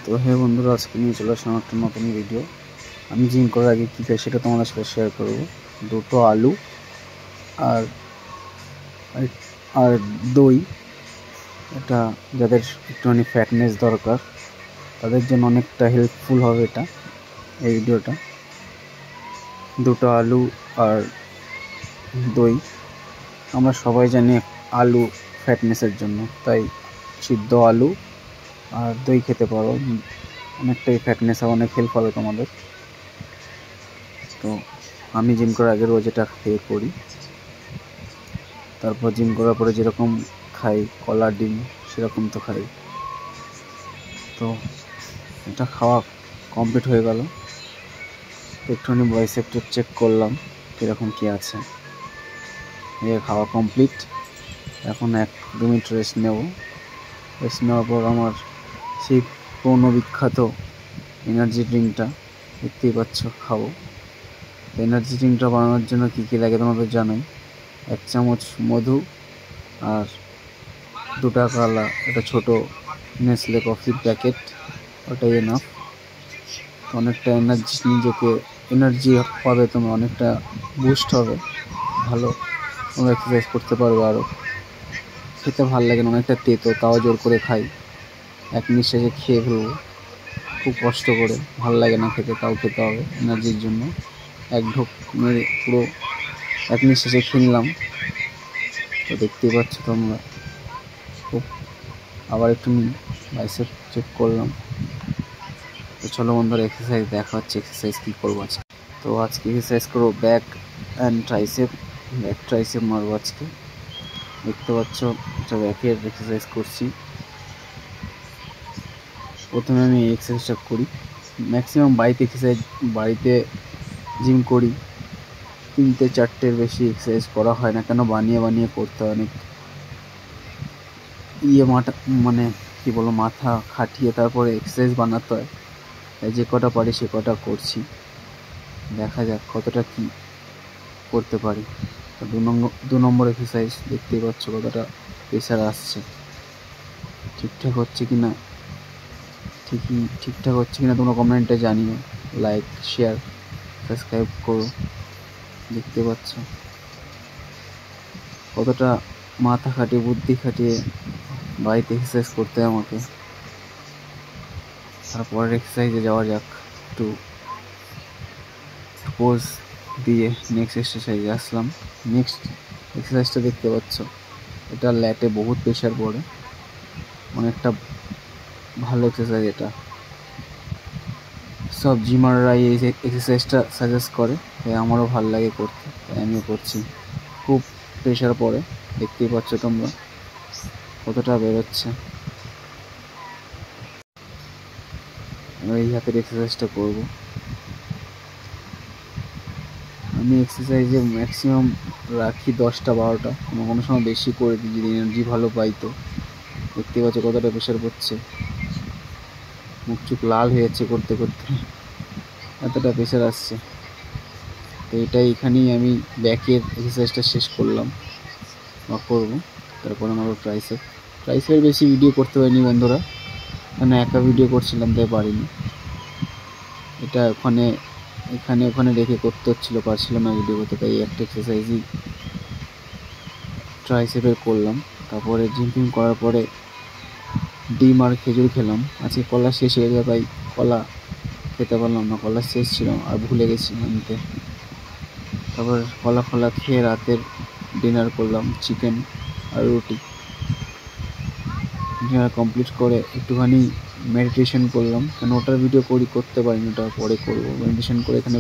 তো হে বন্ধুরা, আজকে নিয়ে চলে আসলাম একটা নতুন ভিডিও। আমি জিম করার আগে কী খাই সেটা তোমাদের সাথে শেয়ার করব। দুটো আলু আর আর দই, এটা যাদের একটুখানি ফ্যাটনেস দরকার তাদের জন্য অনেকটা হেল্পফুল হবে এটা, এই ভিডিওটা। দুটো আলু আর দই, আমরা সবাই জানি আলু ফ্যাটনেসের জন্য, তাই সিদ্ধ আলু আর দই খেতে পারো, অনেকটাই ফ্যাটনেস হবে, অনেক হেল্প হবে তোমাদের। তো আমি জিম করার আগে রোজ এটা খেয়ে করি। তারপর জিম করার পরে যেরকম খাই কলা ডিম, সেরকম তো খাই। তো এটা খাওয়া কমপ্লিট হয়ে গেল। একটুখানি বাইসেপটা চেক করলাম কীরকম কী আছে। খাওয়া কমপ্লিট। এখন 1-2 মিনিট রেস্ট নেব। রেস্ট নেওয়ার পর আমার সেই পুরনো বিখ্যাত এনার্জি ড্রিঙ্কটা দেখতেই পাচ্ছ খাবো। এনার্জি ড্রিঙ্কটা বানানোর জন্য কী কী লাগে তোমাদের জানাই। 1 চামচ মধু আর 2 টাকাওয়ালা একটা ছোটো নেসলে কফির প্যাকেট, ওটাই এনাফ। অনেকটা এনার্জি, নিজেকে এনার্জি পাবে, তুমি অনেকটা বুস্ট হবে, ভালো তোমরা এক্সারসাইজ করতে পারবে। আরও খেতে ভালো লাগে না, অনেকটা তেতো, তাও জোর করে খাই, এক নিঃশ্বাসে খেয়ে ফেলবো, খুব কষ্ট করে, ভালো লাগে না খেতে, তাও খেতে হবে এনার্জির জন্য। এক ঢোক মেরে পুরো এক নিঃশ্বাসে খেয়ে নিলাম। তো দেখতেই পাচ্ছ তোমরা, খুব আবার একটু বাইসেপ চেক করলাম। তো চলো বন্ধুরা, এক্সারসাইজ দেখা হচ্ছে, এক্সারসাইজ কী করবো আজকে। তো আজকে এক্সারসাইজ করবো back and tricep. Back tricep মারবো আজকে, দেখতে পাচ্ছ এটা ব্যাকের এক্সারসাইজ করছি। প্রথমে আমি এই এক্সারসাইজটা করি, ম্যাক্সিমাম বাড়িতে এক্সারসাইজ, বাড়িতে জিম করি, 3-4টের বেশি এক্সারসাইজ করা হয় না, কেন বানিয়ে বানিয়ে করতে হয়, অনেক মানে কী বলো, মাথা খাটিয়ে তারপরে এক্সারসাইজ বানাতে হয়। তাই যে কটা পারি সে কটা করছি, দেখা যাক কতটা কি করতে পারি। 2 নম্বর এক্সারসাইজ, দেখতেই পাচ্ছ কতটা প্রেশার আসছে, ঠিকঠাক হচ্ছে কি না, ঠিকঠাক হচ্ছে কিনা তোমরা কমেন্টে জানিও। লাইক, শেয়ার, সাবস্ক্রাইব করো। দেখতে পাচ্ছ কতটা মাথা খাটিয়ে, বুদ্ধি খাটিয়ে বাড়িতে এক্সারসাইজ করতে হয় আমাকে। তারপরের এক্সারসাইজে যাওয়া যাক। একটু পোজ দিয়ে নেক্সট এক্সারসাইজে আসলাম। নেক্সট এক্সারসাইজটা দেখতে পাচ্ছ, এটা ল্যাটে বহুত প্রেশার পড়ে, অনেকটা ভালো এক্সারসাইজ এটা। সব জিমাররা এই এক্সারসাইজটা সাজেস্ট করে, তাই আমারও ভালো লাগে করতে, তাই আমিও করছি। খুব প্রেশার পড়ে, দেখতেই পাচ্ছ তোমরা কতটা বেরোচ্ছে। এই হাতের এক্সারসাইজটা করব আমি। এক্সারসাইজে ম্যাক্সিমাম রাখি 10টা-12টা, কোনো সময় বেশি করে দিই যদি এনার্জি ভালো পাই। তো দেখতে পাচ্ছ কতটা প্রেশার পড়ছে, মুখ চুখ লাল হয়ে যাচ্ছে করতে করতে, এতটা প্রেশার আসছে। তো এখানেই আমি ব্যাকের এক্সারসাইজটা শেষ করলাম বা করবো। তারপরে আমার ট্রাইসেপের বেশি ভিডিও করতে পারিনি বন্ধুরা, মানে একা ভিডিও করছিলাম তাই পারিনি। এটা ওখানে রেখে করতে পারছিলাম না ভিডিও করতে, তাই একটা এক্সারসাইজই ট্রাইসেপের করলাম। তারপরে জিম করার পরে ডিম আর খেজুর খেলাম। আজকে কলা শেষ হয়ে যায়, তাই কলা খেতে পারলাম না, কলা শেষ ছিল আর ভুলে গেছি আনতে। তারপর কলা খেয়ে রাতের ডিনার করলাম, চিকেন আর রুটি। ডিনার কমপ্লিট করে একটুখানি মেডিটেশন করলাম, কেন ওটার ভিডিও করতে পারিনি, ওটা পরে করবো। মেডিটেশন করে এখানে